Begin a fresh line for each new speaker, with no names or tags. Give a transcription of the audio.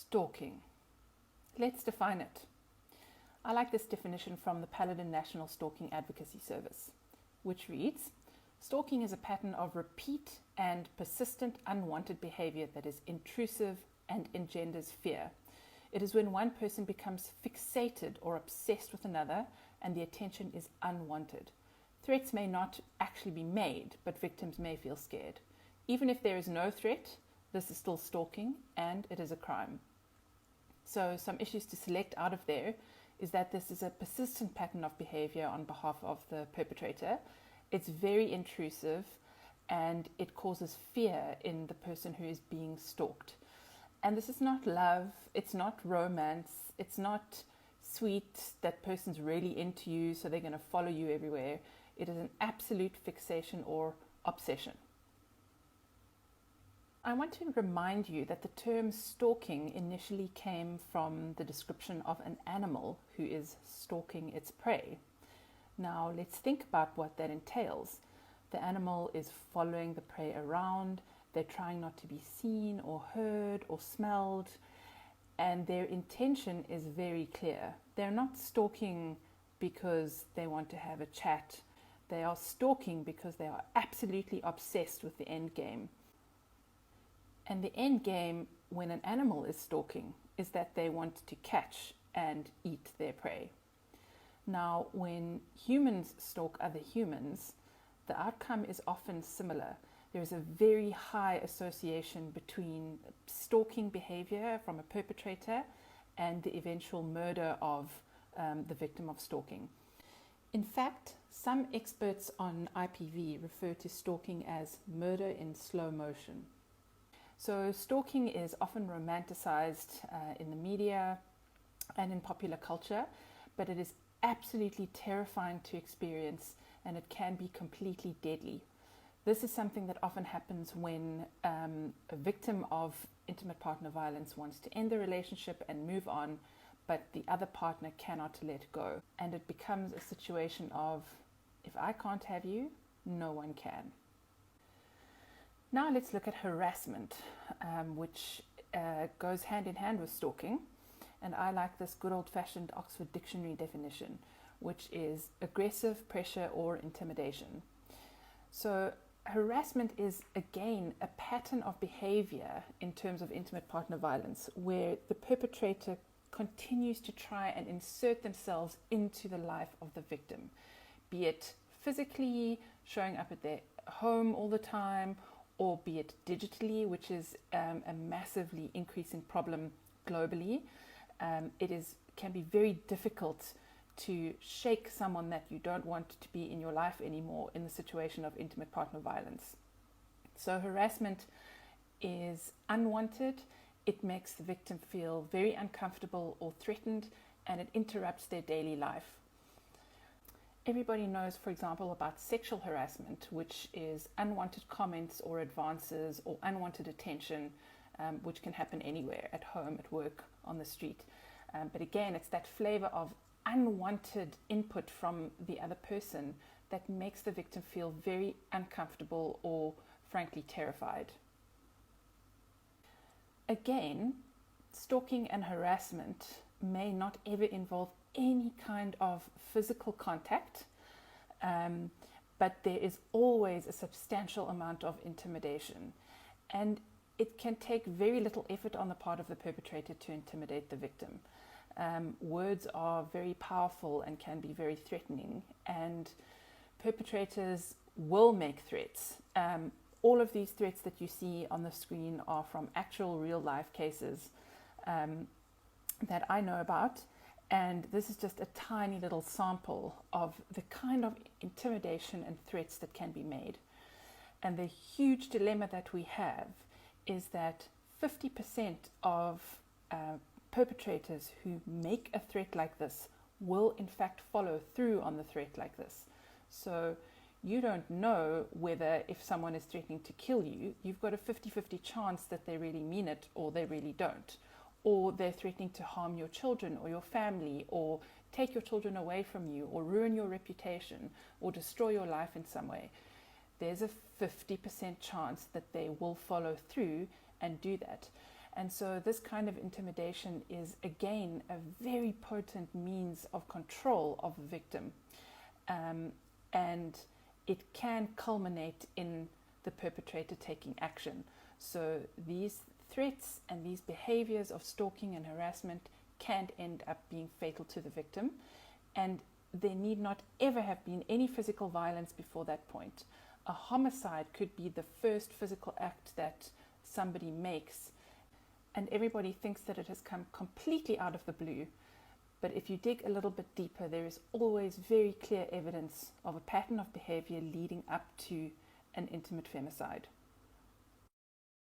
Stalking. Let's define it. I like this definition from the Paladin National Stalking Advocacy Service, which reads, stalking is a pattern of repeat and persistent unwanted behavior that is intrusive and engenders fear. It is when one person becomes fixated or obsessed with another and the attention is unwanted. Threats may not actually be made, but victims may feel scared. Even if there is no threat, this is still stalking and it is a crime. So some issues to select out of there is that this is a persistent pattern of behavior on behalf of the perpetrator. It's very intrusive and it causes fear in the person who is being stalked. And this is not love, it's not romance, it's not sweet, that person's really into you so they're going to follow you everywhere. It is an absolute fixation or obsession. I want to remind you that the term stalking initially came from the description of an animal who is stalking its prey. Now let's think about what that entails. The animal is following the prey around, they're trying not to be seen or heard or smelled, and their intention is very clear. They're not stalking because they want to have a chat. They are stalking because they are absolutely obsessed with the end game. And the end game when an animal is stalking is that they want to catch and eat their prey. Now, when humans stalk other humans, the outcome is often similar. There is a very high association between stalking behavior from a perpetrator and the eventual murder of the victim of stalking. In fact, some experts on IPV refer to stalking as murder in slow motion. So stalking is often romanticized in the media and in popular culture, but it is absolutely terrifying to experience and it can be completely deadly. This is something that often happens when a victim of intimate partner violence wants to end the relationship and move on, but the other partner cannot let go. And it becomes a situation of, if I can't have you, no one can. Now let's look at harassment, which goes hand in hand with stalking. And I like this good old-fashioned Oxford Dictionary definition, which is aggressive pressure or intimidation. So harassment is, again, a pattern of behavior in terms of intimate partner violence, where the perpetrator continues to try and insert themselves into the life of the victim, be it physically showing up at their home all the time, or be it digitally, which is a massively increasing problem globally. Can be very difficult to shake someone that you don't want to be in your life anymore in the situation of intimate partner violence. So harassment is unwanted. It makes the victim feel very uncomfortable or threatened, and it interrupts their daily life. Everybody knows, for example, about sexual harassment, which is unwanted comments or advances or unwanted attention, which can happen anywhere, at home, at work, on the street. But again, it's that flavor of unwanted input from the other person that makes the victim feel very uncomfortable or frankly terrified. Again, stalking and harassment may not ever involve any kind of physical contact, but there is always a substantial amount of intimidation, and it can take very little effort on the part of the perpetrator to intimidate the victim. Words are very powerful and can be very threatening, and perpetrators will make threats. All of these threats that you see on the screen are from actual real life cases that I know about. And this is just a tiny little sample of the kind of intimidation and threats that can be made. And the huge dilemma that we have is that 50% of perpetrators who make a threat like this will in fact follow through on the threat like this. So you don't know whether, if someone is threatening to kill you, you've got a 50-50 chance that they really mean it or they really don't. Or they're threatening to harm your children or your family, or take your children away from you, or ruin your reputation, or destroy your life in some way. There's a 50% chance that they will follow through and do that. And so this kind of intimidation is, again, a very potent means of control of the victim. And it can culminate in the perpetrator taking action. So these threats and these behaviors of stalking and harassment can end up being fatal to the victim. And there need not ever have been any physical violence before that point. A homicide could be the first physical act that somebody makes, and everybody thinks that it has come completely out of the blue. But if you dig a little bit deeper, there is always very clear evidence of a pattern of behavior leading up to an intimate femicide.